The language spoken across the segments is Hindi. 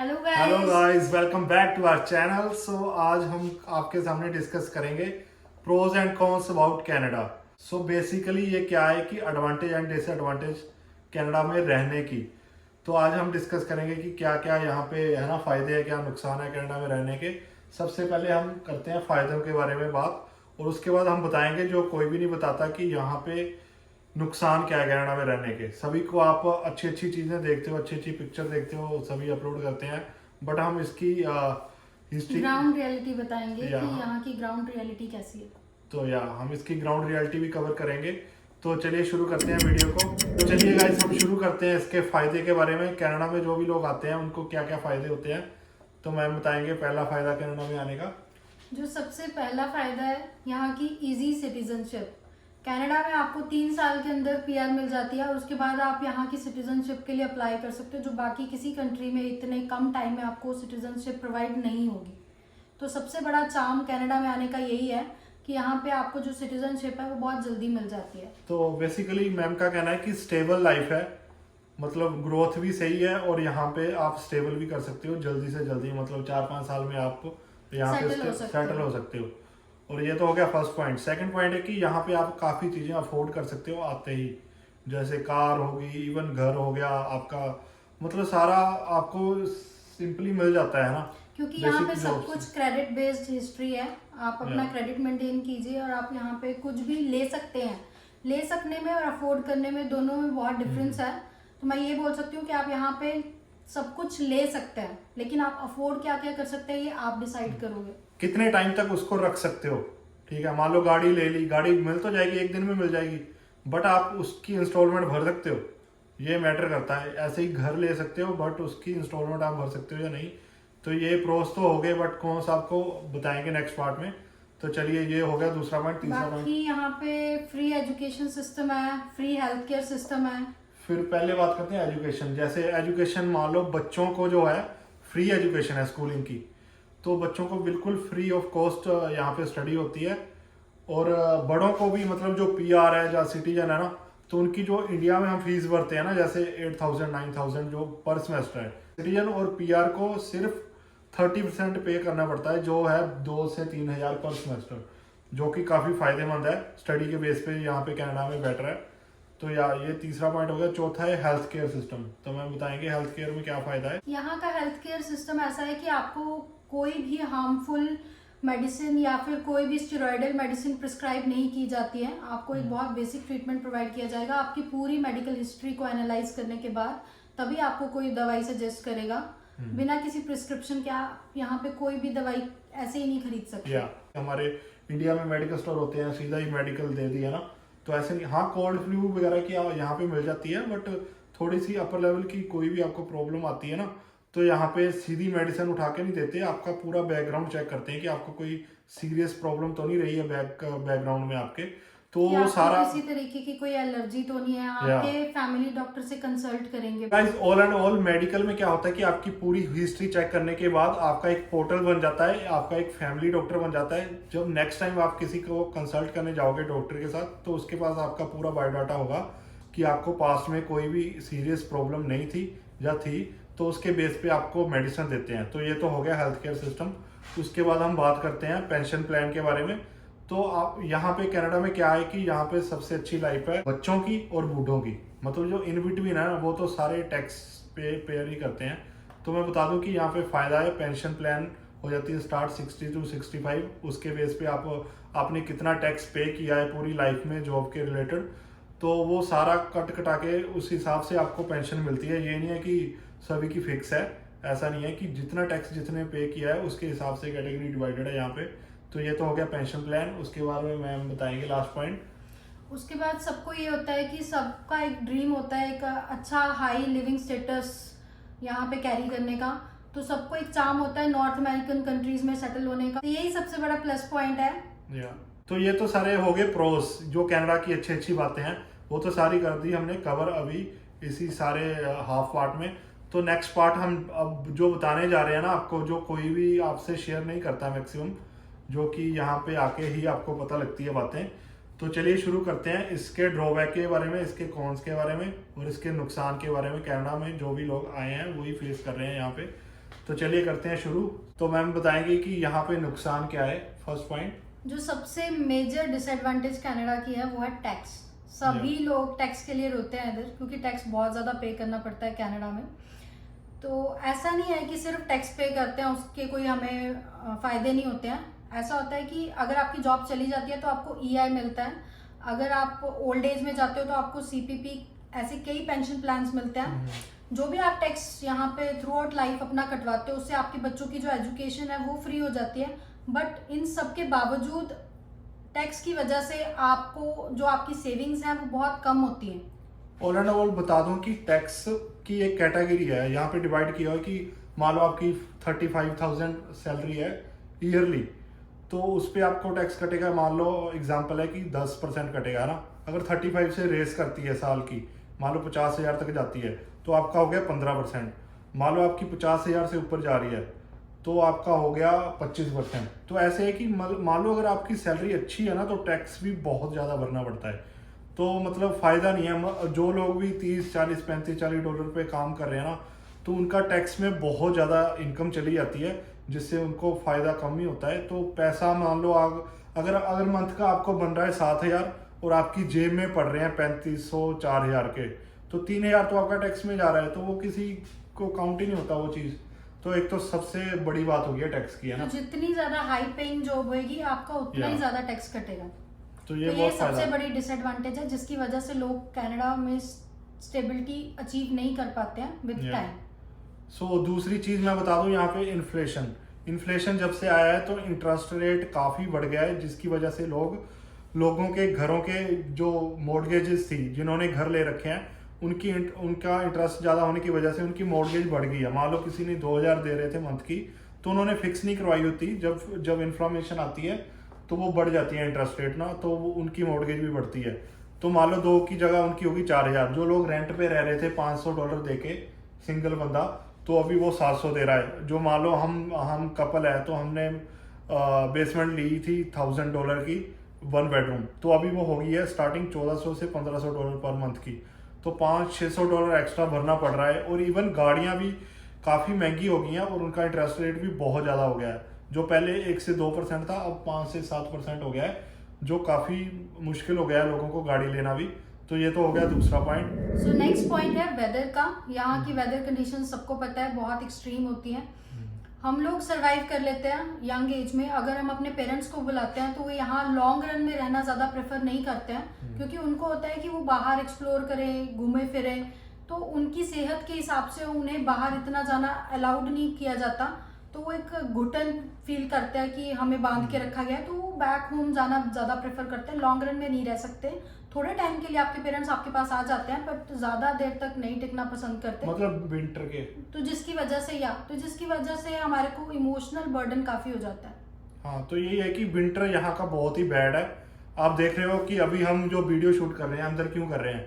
Hello hello guys. Guys, welcome back to our channel. So आज हम आपके सामने डिस्कस करेंगे pros and cons about Canada. So basically ये क्या है कि एडवांटेज एंड डिसएडवांटेज कनाडा में रहने की। तो आज हम डिस्कस करेंगे कि क्या क्या यहाँ पे है ना फायदे हैं, क्या नुकसान है कनाडा में रहने के। सबसे पहले हम करते हैं फायदों के बारे में बात, और उसके बाद हम बताएंगे जो कोई भी नहीं बताता कि यहाँ पे नुकसान क्या है कनाडा में रहने के। सभी को आप अच्छी अच्छी चीजें देखते हो, अच्छी अच्छी पिक्चर देखते हो, सभी अपलोड करते हैं, बट हम इसकी हिस्ट्री ग्राउंड रियलिटी बताएंगे या कि यहाँ की ग्राउंड रियलिटी कैसी है। तो या हम इसकी ग्राउंड रियलिटी भी कवर करेंगे। तो चलिए शुरू करते हैं वीडियो को। तो चलिए गाइस, हम शुरू करते हैं इसके फायदे के बारे में। कनाडा में जो भी लोग आते हैं उनको क्या क्या फायदे होते हैं, तो मैम बताएंगे पहला फायदा कनाडा में आने का। जो सबसे पहला फायदा है यहाँ की इजी सिटीजनशिप। कनाडा में आपको 3 साल के अंदर पीआर मिल जाती है और उसके बाद आप यहाँ की सिटीजनशिप के लिए अप्लाई कर सकते हो, जो बाकी किसी कंट्री में इतने कम टाइम में आपको सिटीजनशिप प्रोवाइड नहीं होगी। तो सबसे बड़ा चार्म कनाडा में आने का यही है कि यहाँ पे आपको जो सिटीजनशिप है वो बहुत जल्दी मिल जाती है। तो बेसिकली मैम का कहना है कि स्टेबल लाइफ है, मतलब ग्रोथ भी सही है, और यहाँ पे आप स्टेबल भी कर सकते हो जल्दी से जल्दी, मतलब 4-5 साल में आप यहाँ पे सेटल हो सकते हो। और ये तो हो गया फर्स्ट पॉइंट। सेकंड पॉइंट है कि यहाँ पे आप काफ़ी चीज़ें अफोर्ड कर सकते हो आते ही, जैसे कार होगी, इवन घर हो गया आपका, मतलब सारा आपको सिंपली मिल जाता है ना, क्योंकि यहाँ पे बेसिक सब जॉब्स। कुछ क्रेडिट बेस्ड हिस्ट्री है। आप अपना क्रेडिट मेंटेन कीजिए और आप यहाँ पे कुछ भी ले सकते हैं। ले सकने में और अफोर्ड करने में दोनों में बहुत डिफरेंस है। तो मैं ये बोल सकती हूँ कि आप यहाँ पे सब कुछ ले सकते हैं, लेकिन आप अफोर्ड क्या क्या कर सकते हैं ये आप डिसाइड करोगे। कितने टाइम तक उसको रख सकते हो। ठीक है, मान लो गाड़ी ले ली, गाड़ी मिल तो जाएगी, एक दिन में मिल जाएगी, बट आप उसकी इंस्टॉलमेंट भर सकते हो, ये मैटर करता है। ऐसे ही घर ले सकते हो, बट उसकी इंस्टॉलमेंट आप भर सकते हो या नहीं। तो ये प्रोस तो हो गए, बट कौन सा आपको बताएंगे नेक्स्ट पार्ट में। तो चलिए, ये हो गया दूसरा पॉइंट। तीसरा पॉइंट, बाकी यहाँ पे फ्री एजुकेशन सिस्टम है, फ्री हेल्थ केयर सिस्टम है। फिर पहले बात करते हैं एजुकेशन। जैसे एजुकेशन, मान लो बच्चों को जो है फ्री एजुकेशन है स्कूलिंग की, तो बच्चों को बिल्कुल फ्री ऑफ कॉस्ट यहाँ पे स्टडी होती है। और बड़ों को भी, मतलब जो पीआर है या सिटीजन है ना, तो उनकी जो इंडिया में हम फीस भरते हैं ना, जैसे 8,000-9,000 जो पर सेमेस्टर है, सिटीजन और पीआर को सिर्फ 30% पे करना पड़ता है, जो है 2 से 3 हज़ार पर सेमेस्टर, जो कि काफ़ी फायदेमंद है स्टडी के बेस पे, यहाँ पे कनाडा में बेटर है। तो यार ये तीसरा पॉइंट हो गया। चौथा है हेल्थ केयर सिस्टम। तो मैं बताएंगे हेल्थ केयर में क्या फायदा है। यहाँ का हेल्थ केयर सिस्टम ऐसा है कि आपको कोई भी हार्मफुल मेडिसिन या फिर कोई भी स्टेरॉयडल मेडिसिन प्रिस्क्राइब नहीं की जाती है। आपको एक बहुत बेसिक ट्रीटमेंट प्रोवाइड किया जाएगा। आपकी पूरी मेडिकल हिस्ट्री को एनालाइज करने के बाद तभी आपको कोई दवाई सजेस्ट करेगा। बिना किसी प्रिस्क्रिप्शन के आप यहाँ पे कोई भी दवाई ऐसे ही नहीं खरीद सकते। हमारे इंडिया में मेडिकल स्टोर होते हैं, सीधा ही मेडिकल दे दिया ना, तो ऐसे नहीं। हाँ, कोल्ड फ्लू वगैरह की यहाँ पे मिल जाती है, बट थोड़ी सी अपर लेवल की कोई भी आपको प्रॉब्लम आती है ना, तो यहाँ पे सीधी मेडिसिन उठा के नहीं देते, आपका पूरा बैकग्राउंड चेक करते हैं कि आपको कोई सीरियस प्रॉब्लम तो नहीं रही है बैकग्राउंड में आपके। तो कि आपको सारा किसी तरीके की कोई एलर्जी तो नहीं है, आपके फैमिली डॉक्टर से कंसल्ट करेंगे। Guys, all and all medical में क्या होता है कि आपकी पूरी हिस्ट्री चेक करने के बाद आपका एक पोर्टल बन जाता है, आपका एक फैमिली डॉक्टर बन जाता है। जब नेक्स्ट टाइम आप किसी को कंसल्ट करने जाओगे डॉक्टर के साथ, तो उसके पास आपका पूरा बायोडाटा होगा कि आपको पास्ट में कोई भी सीरियस प्रॉब्लम नहीं थी या थी, तो उसके बेस पे आपको मेडिसिन देते हैं। तो ये तो हो गया हेल्थ केयर सिस्टम। उसके बाद हम बात करते हैं पेंशन प्लान के बारे में। तो आप यहाँ पे कनाडा में क्या है कि यहाँ पे सबसे अच्छी लाइफ है बच्चों की और बूढ़ों की, मतलब जो इन बिटवीन है ना, वो तो सारे टैक्स पेयर ही करते हैं। तो मैं बता दूं कि यहाँ पे फायदा है, पेंशन प्लान हो जाती है स्टार्ट 60 to 65। उसके बेस पे आपने कितना टैक्स पे किया है पूरी लाइफ में जॉब के रिलेटेड, तो वो सारा कट कटा के उस हिसाब से आपको पेंशन मिलती है। ये नहीं है कि सभी की फिक्स है, ऐसा नहीं है कि जितना टैक्स जितने पे किया है उसके हिसाब से कैटेगरी डिवाइडेड है यहाँ पे। तो ये तो हो गया पेंशन प्लान। उसके बारे में मैम बताएंगे लास्ट पॉइंट। उसके बाद सबको ये होता है कि सबका एक ड्रीम होता है एक अच्छा हाई लिविंग स्टेटस यहाँ पे कैरी करने का। तो सबको एक चार्म होता है नॉर्थ अमेरिकन कंट्रीज में सेटल होने का। तो यही सबसे बड़ा प्लस पॉइंट है। तो ये तो सारे हो गए प्रोस, जो कनाडा की अच्छी अच्छी बातें हैं वो तो सारी कर दी हमने कवर अभी इसी सारे हाफ पार्ट में। तो नेक्स्ट पार्ट हम अब जो बताने जा रहे हैं ना आपको, जो कोई भी आपसे शेयर नहीं करता मैक्सिमम, जो कि यहाँ पे आके ही आपको पता लगती है बातें। तो चलिए शुरू करते हैं इसके ड्रॉबैक के बारे में, इसके कॉन्स के बारे में और इसके नुकसान के बारे में। कनाडा में जो भी लोग आए हैं वही फेस कर रहे हैं यहाँ पे। तो चलिए करते हैं शुरू। तो मैम बताएंगे कि यहाँ पे नुकसान क्या है। फर्स्ट पॉइंट, जो सबसे मेजर डिसएडवांटेज कनाडा की है वो है टैक्स। सभी लोग टैक्स के लिए रोते हैं इधर, क्योंकि टैक्स बहुत ज़्यादा पे करना पड़ता है कनाडा में। तो ऐसा नहीं है कि सिर्फ टैक्स पे करते हैं उसके कोई हमें फ़ायदे नहीं होते हैं। ऐसा होता है कि अगर आपकी जॉब चली जाती है तो आपको ईआई मिलता है, अगर आप ओल्ड एज में जाते हो तो आपको सीपीपी, ऐसे कई पेंशन प्लान्स मिलते हैं। जो भी आप टैक्स यहाँ पे थ्रू आउट लाइफ अपना कटवाते हो उससे आपके बच्चों की जो एजुकेशन है वो फ्री हो जाती है। बट इन सब के बावजूद टैक्स की वजह से आपको जो आपकी सेविंग्स हैं वो बहुत कम होती हैं। ऑल एंड ऑल बता दूं कि टैक्स की एक कैटेगरी है, यहाँ पे डिवाइड किया हुआ है कि मान लो आपकी 35,000 सैलरी है ईयरली, तो उस पर आपको टैक्स कटेगा। मान लो एग्जांपल है कि 10% कटेगा ना। अगर 35 से रेस करती है साल की, मान लो 50,000 तक जाती है तो आपका हो गया 15%। मान लो आपकी 50,000 से ऊपर जा रही है तो आपका हो गया 25%। तो ऐसे है कि मान लो अगर आपकी सैलरी अच्छी है ना तो टैक्स भी बहुत ज़्यादा भरना पड़ता है। तो मतलब फ़ायदा नहीं है। जो लोग भी 30, 40, 35, $40 पे काम कर रहे हैं ना, तो उनका टैक्स में बहुत ज़्यादा इनकम चली जाती है, जिससे उनको फ़ायदा कम ही होता है। तो पैसा मान लो अगर मंथ का आपको बन रहा है 7,000 और आपकी जेब में पड़ रहे हैं 3,500, 4,000 के, तो 3,000 तो आपका टैक्स में जा रहा है, तो वो किसी को काउंट ही नहीं होता वो चीज़। तो एक तो सबसे बड़ी बात होगी टैक्स की, है ना। तो जितनी ज्यादा हाई पेइंग जॉब होगी आपका उतना ही ज्यादा टैक्स कटेगा। तो ये बहुत सबसे बड़ी डिसएडवांटेज है जिसकी वजह से लोग कनाडा में स्टेबिलिटी अचीव नहीं कर पाते हैं विद टाइम। सो दूसरी चीज मैं बता दूं, यहाँ पे इन्फ्लेशन जब से आया है तो इंटरेस्ट रेट काफी बढ़ गया है, जिसकी वजह से लोगों के घरों के जो मॉर्गेजेस थी, जिन्होंने घर ले रखे हैं, उनका इंटरेस्ट ज़्यादा होने की वजह से उनकी मॉर्गेज बढ़ गई है। मान लो किसी ने 2,000 दे रहे थे मंथ की, तो उन्होंने फिक्स नहीं करवाई होती। जब इन्फ्लेशन आती है तो वो बढ़ जाती है इंटरेस्ट रेट ना, तो उनकी मॉर्गेज भी बढ़ती है। तो मान लो 2 की जगह उनकी होगी 4,000। जो लोग रेंट पे रह रहे थे $500 दे के सिंगल बंदा, तो अभी वो 700 दे रहा है। जो मान लो हम कपल है तो हमने बेसमेंट ली थी $1,000 की 1 बेडरूम, तो अभी वो हो गई है स्टार्टिंग $1,400 से $1,500 पर मंथ की। तो $500-600 एक्स्ट्रा भरना पड़ रहा है। और इवन गाड़ियाँ भी काफ़ी महंगी हो गई हैं और उनका इंटरेस्ट रेट भी बहुत ज़्यादा हो गया है। जो पहले 1 से 2% था, अब 5 से 7% हो गया है, जो काफ़ी मुश्किल हो गया है लोगों को गाड़ी लेना भी। तो ये तो हो गया दूसरा पॉइंट। सो नेक्स्ट पॉइंट है वेदर का। यहाँ की वेदर कंडीशन सबको पता है बहुत एक्सट्रीम होती हैं। हम लोग सरवाइव कर लेते हैं यंग एज में। अगर हम अपने पेरेंट्स को बुलाते हैं तो वो यहाँ लॉन्ग रन में रहना ज़्यादा प्रेफर नहीं करते हैं, क्योंकि उनको होता है कि वो बाहर एक्सप्लोर करें, घूमे फिरे। तो उनकी सेहत के हिसाब से उन्हें बाहर इतना जाना अलाउड नहीं किया जाता, तो वो एक घुटन फील करते हैं कि हमें बांध के रखा गया है, तो वो बैक होम जाना ज़्यादा प्रेफर करते हैं। लॉन्ग रन में नहीं रह सकते। थोड़े टाइम के लिए आपके पेरेंट्स आपके पास आ जाते हैं, बट ज़्यादा देर तक नहीं टिकना पसंद करते, मतलब विंटर के। तो जिसकी वजह से हमारे को इमोशनल बर्डन काफ़ी हो जाता है। हाँ, तो यही है कि विंटर यहाँ का बहुत ही बैड है। आप देख रहे हो कि अभी हम जो वीडियो शूट कर रहे हैं अंदर क्यों कर रहे हैं।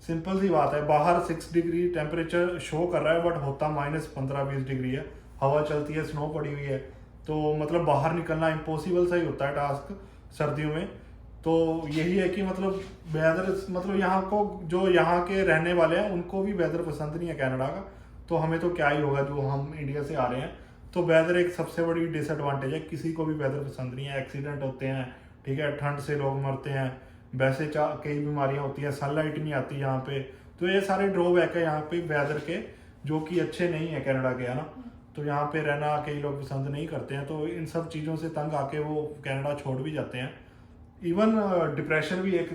सिंपल सी बात है, बाहर 6 डिग्री टेम्परेचर शो कर रहा है, बट होता -15-20 डिग्री है। हवा चलती है, स्नो पड़ी हुई है, तो मतलब बाहर निकलना इम्पॉसिबल सा ही होता है टास्क सर्दियों में। तो यही है कि मतलब वेदर, मतलब यहाँ को जो यहाँ के रहने वाले हैं उनको भी वेदर पसंद नहीं है कनाडा का। तो हमें तो क्या ही होगा जो हम इंडिया से आ रहे हैं। तो वेदर एक सबसे बड़ी डिसएडवांटेज है। किसी को भी वेदर पसंद नहीं है, एक्सीडेंट होते हैं, ठीक है, ठंड से लोग मरते हैं, वैसे कई बीमारियां होती हैं, सनलाइट नहीं आती यहाँ पे। तो ये सारे ड्रॉबैक है यहाँ पे वेदर के, जो कि अच्छे नहीं है कनाडा के, है ना। तो यहाँ पे रहना कई लोग पसंद नहीं करते हैं, तो इन सब चीज़ों से तंग आके वो कनाडा छोड़ भी जाते हैं। इवन डिप्रेशन भी एक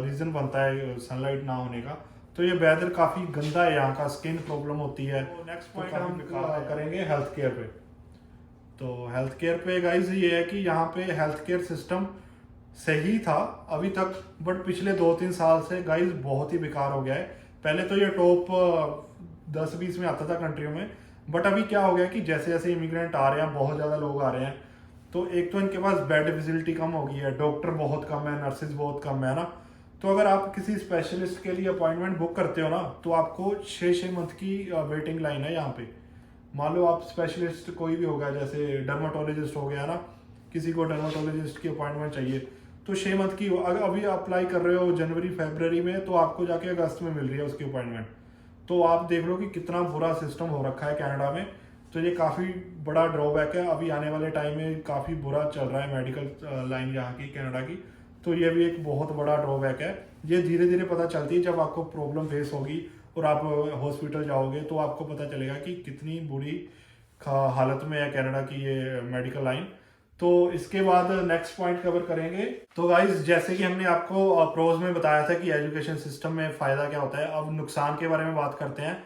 रीज़न बनता है सनलाइट ना होने का। तो ये वेदर काफ़ी गंदा है यहाँ का, स्किन प्रॉब्लम होती है। नेक्स्ट पॉइंट हम करेंगे हेल्थ केयर पे। तो हेल्थ केयर पे गाइस ये है कि यहाँ पे हेल्थ केयर सिस्टम सही था अभी तक, बट पिछले 2-3 साल से गाइस बहुत ही बेकार हो गया है। पहले तो ये टॉप 10-20 में आता था कंट्रियों में, बट अभी क्या हो गया कि जैसे जैसे इमिग्रेंट आ रहे हैं, बहुत ज़्यादा लोग आ रहे हैं, तो एक तो इनके पास बेड फैसिलिटी कम हो गई है, डॉक्टर बहुत कम है, नर्सेज बहुत कम है ना। तो अगर आप किसी स्पेशलिस्ट के लिए अपॉइंटमेंट बुक करते हो ना, तो आपको 6-6 मंथ की वेटिंग लाइन है यहाँ पे। मान लो आप स्पेशलिस्ट कोई भी होगा, जैसे डर्माटोलॉजिस्ट हो गया ना, किसी को डर्माटोलॉजिस्ट की अपॉइंटमेंट चाहिए तो 6 मंथ की। अगर अभी अप्लाई कर रहे हो जनवरी-फरवरी में, तो आपको जाके अगस्त में मिल रही है उसकी अपॉइंटमेंट। तो आप देख लो कि कितना बुरा सिस्टम हो रखा है कनाडा में। तो ये काफ़ी बड़ा ड्रॉबैक है। अभी आने वाले टाइम में काफ़ी बुरा चल रहा है मेडिकल लाइन यहाँ की कनाडा की, तो ये भी एक बहुत बड़ा ड्रॉबैक है। ये धीरे धीरे पता चलती है जब आपको प्रॉब्लम फेस होगी और आप हॉस्पिटल जाओगे तो आपको पता चलेगा कि कितनी बुरी हालत में है कनाडा की ये मेडिकल लाइन। तो इसके बाद नेक्स्ट पॉइंट कवर करेंगे। तो गाइस जैसे कि हमने आपको प्रोज में बताया था कि एजुकेशन सिस्टम में फ़ायदा क्या होता है, अब नुकसान के बारे में बात करते हैं।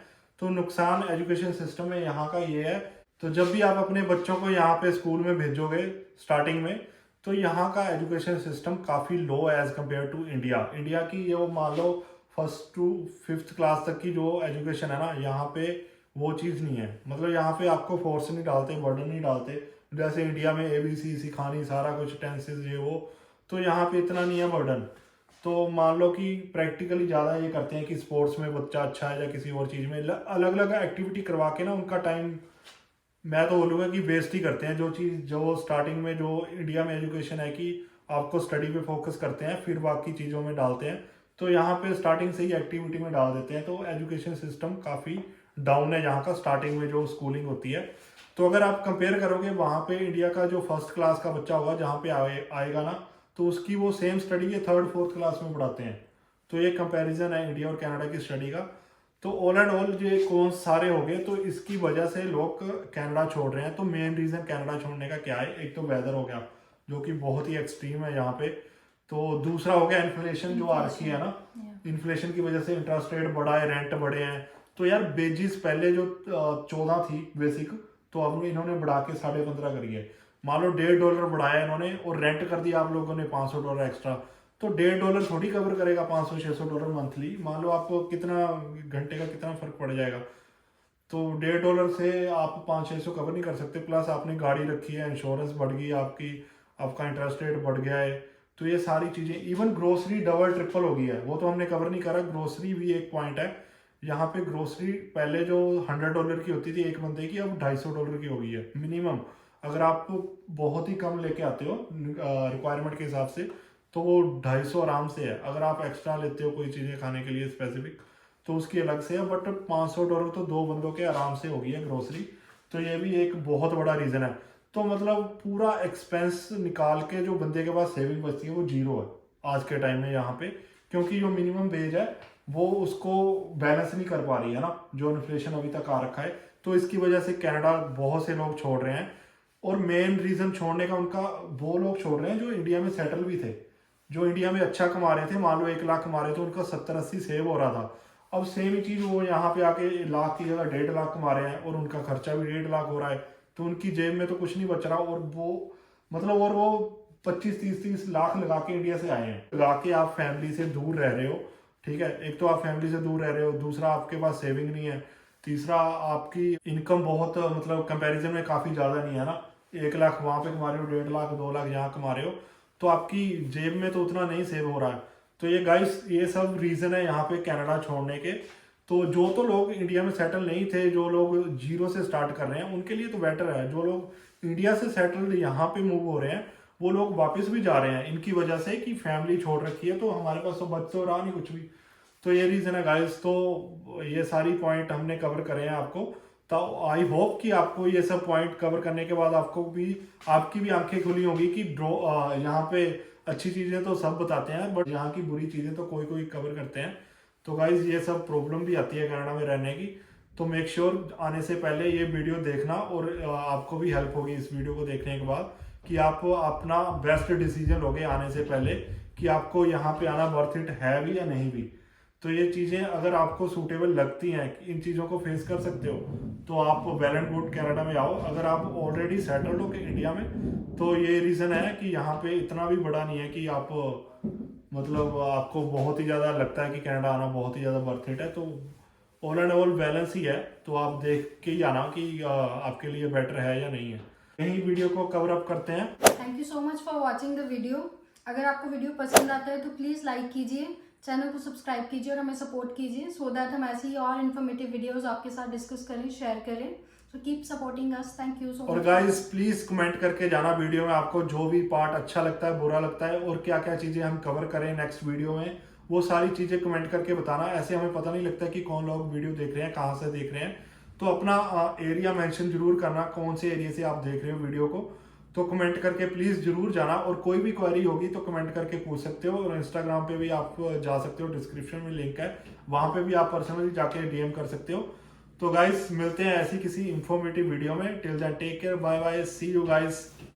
तो नुकसान एजुकेशन सिस्टम में यहाँ का ये है, तो जब भी आप अपने बच्चों को यहाँ पे स्कूल में भेजोगे स्टार्टिंग में, तो यहाँ का एजुकेशन सिस्टम काफ़ी लो है as compared to India. India की ये वो मान लो 1st to 5th क्लास तक की जो एजुकेशन है ना, यहाँ पे वो चीज़ नहीं है। मतलब यहाँ पे आपको फोर्स नहीं डालते, बर्डन नहीं डालते जैसे इंडिया में ABC सिखानी, सारा कुछ टेंसेस ये वो, तो यहाँ पे इतना नहीं है बर्डन। तो मान लो कि प्रैक्टिकली ज़्यादा ये करते हैं कि स्पोर्ट्स में बच्चा अच्छा है या किसी और चीज़ में अलग अलग एक्टिविटी करवा के ना उनका टाइम मैं तो बोलूँगा कि वेस्ट ही करते हैं। जो चीज़ जो स्टार्टिंग में जो इंडिया में एजुकेशन है कि आपको स्टडी पे फोकस करते हैं फिर बाकी चीज़ों में डालते हैं, तो यहाँ पे स्टार्टिंग से ही एक्टिविटी में डाल देते हैं। तो एजुकेशन सिस्टम काफ़ी डाउन है यहाँ का स्टार्टिंग में जो स्कूलिंग होती है। तो अगर आप कंपेयर करोगे वहाँ पे इंडिया का जो 1st क्लास का बच्चा होगा जहाँ पे आएगा ना, तो उसकी वो सेम स्टडी ये 3rd 4th क्लास में पढ़ाते हैं। तो ये कंपैरिजन है इंडिया और कनाडा की स्टडी का। तो ऑल एंड ऑल ये कौन सारे हो गए, तो इसकी वजह से लोग कनाडा छोड़ रहे हैं। तो मेन रीज़न कनाडा छोड़ने का क्या है, एक तो वेदर हो गया जो कि बहुत ही एक्सट्रीम है यहाँ पे। तो दूसरा हो गया इन्फ्लेशन जो आ रखी है ना, इन्फ्लेशन की वजह से इंटरेस्ट रेट बढ़ा है, रेंट बढ़े हैं। तो यार बेजिस पहले जो 14 थी बेसिक, तो अब इन्होंने बढ़ा के 15.5 करी है। मान लो $1.5 बढ़ाया इन्होंने और रेंट कर दिया आप लोगों ने $500 एक्स्ट्रा, तो $1.5 थोड़ी कवर करेगा $500-600 मंथली। मान लो आपको कितना घंटे का कितना फर्क पड़ जाएगा, तो $1.5 से आप 500-600 कवर नहीं कर सकते। प्लस आपने गाड़ी रखी है, इंश्योरेंस बढ़ गई आपकी, आपका इंटरेस्ट रेट बढ़ गया है। तो ये सारी चीज़ें, इवन ग्रोसरी डबल ट्रिपल हो गई है, वो तो हमने कवर नहीं करा। ग्रोसरी भी एक पॉइंट है यहाँ पे। ग्रोसरी पहले जो $100 की होती थी एक बंदे की, अब $250 की हो गई है मिनिमम। अगर आप बहुत ही कम लेके आते हो रिक्वायरमेंट के हिसाब से, तो वो 250 आराम से है। अगर आप एक्स्ट्रा लेते हो कोई चीज़ें खाने के लिए स्पेसिफिक, तो उसकी अलग से है। बट $500 तो 2 बंदों के आराम से हो गई है ग्रोसरी। तो ये भी एक बहुत बड़ा रीज़न है। तो मतलब पूरा एक्सपेंस निकाल के जो बंदे के पास सेविंग बचती है वो जीरो है आज के टाइम में यहाँ पे, क्योंकि जो मिनिमम वेज है वो उसको बैलेंस नहीं कर पा रही है ना, जो इन्फ्लेशन अभी तक आ रखा है। तो इसकी वजह से कनाडा बहुत से लोग छोड़ रहे हैं। और मेन रीज़न छोड़ने का उनका, वो लोग छोड़ रहे हैं जो इंडिया में सेटल भी थे, जो इंडिया में अच्छा कमा रहे थे। मान लो 1 लाख कमा रहे थे, उनका 70-80 सेव हो रहा था। अब सेम ही चीज़ वो यहाँ पे आके लाख की जगह 1.5 लाख कमा रहे हैं और उनका खर्चा भी 1.5 लाख हो रहा है। तो उनकी जेब में तो कुछ नहीं बच रहा। और वो मतलब और वो 25-30 लाख लगा के इंडिया से आए हैं, लगा के आप फैमिली से दूर रह रहे हो। ठीक है, एक तो आप फैमिली से दूर रह रहे हो, दूसरा आपके पास सेविंग नहीं है, तीसरा आपकी इनकम बहुत मतलब कंपैरिजन में काफ़ी ज़्यादा नहीं है ना। 1 लाख वहाँ पे कमा रहे हो, 1.5 लाख 2 लाख यहाँ कमा रहे हो, तो आपकी जेब में तो उतना नहीं सेव हो रहा है। तो ये गाइस ये सब रीज़न है यहाँ पे कनाडा छोड़ने के। तो जो तो लोग इंडिया में सेटल नहीं थे, जो लोग जीरो से स्टार्ट कर रहे हैं, उनके लिए तो बेटर है। जो लोग इंडिया से सेटल यहाँ पे मूव हो रहे हैं, वो लोग वापस भी जा रहे हैं इनकी वजह से कि फैमिली छोड़ रखी है, तो हमारे पास तो बच तो रहा नहीं कुछ भी। तो ये रीज़न है गाइस। तो ये सारी पॉइंट हमने कवर करे हैं आपको। तो आई होप कि आपको ये सब पॉइंट कवर करने के बाद आपकी भी आंखें खुली होंगी कि यहाँ पे अच्छी चीज़ें तो सब बताते हैं, बट यहाँ की बुरी चीज़ें तो कोई कोई कवर करते हैं। तो गाइज ये सब प्रॉब्लम भी आती है कनाडा में रहने की। तो मेक श्योर आने से पहले ये वीडियो देखना, और आपको भी हेल्प होगी इस वीडियो को देखने के बाद कि आप अपना बेस्ट डिसीजन लोगे आने से पहले कि आपको यहाँ पे आना वर्थ इट है भी या नहीं भी। तो ये चीज़ें अगर आपको सूटेबल लगती हैं, इन चीज़ों को फेस कर सकते हो, तो आप वेल एंड गुड कनाडा में आओ। अगर आप ऑलरेडी सेटल्ड हो इंडिया में, तो ये रीज़न है कि यहाँ पे इतना भी बड़ा नहीं है कि आप मतलब आपको बहुत ही ज़्यादा लगता है कि कनाडा आना बहुत ही ज़्यादा वर्थ इट है। तो ऑल एंड ऑल बैलेंस ही है। तो आप देख के ही आना कि आपके लिए बेटर है या नहीं है। यही वीडियो को कवर अप करते हैं। Thank you so much for watching the video. अगर आपको वीडियो पसंद आता है तो प्लीज़ लाइक कीजिए, चैनल को सब्सक्राइब कीजिए और हमें सपोर्ट कीजिए, सो दैट हम ऐसी ही और इन्फॉर्मेटिव वीडियोस आपके साथ डिस्कस करें, शेयर करें। So keep supporting us. Thank you so much. और गाइस प्लीज कमेंट करके जाना वीडियो में आपको जो भी पार्ट अच्छा लगता है, बुरा लगता है, और क्या क्या चीज़ें हम कवर करें नेक्स्ट वीडियो में, वो सारी चीज़ें कमेंट करके बताना। ऐसे हमें पता नहीं लगता कि कौन लोग वीडियो देख रहे हैं, कहाँ से देख रहे हैं। तो अपना एरिया मेंशन जरूर करना, कौन से एरिया से आप देख रहे हो वीडियो को। तो कमेंट करके प्लीज़ जरूर जाना, और कोई भी क्वेरी होगी तो कमेंट करके पूछ सकते हो। और इंस्टाग्राम पे भी आप जा सकते हो, डिस्क्रिप्शन में लिंक है, वहाँ पे भी आप पर्सनली जाके डीएम कर सकते हो। तो गाइस मिलते हैं ऐसी किसी इंफॉर्मेटिव वीडियो में। Till then take care, bye bye, see you guys.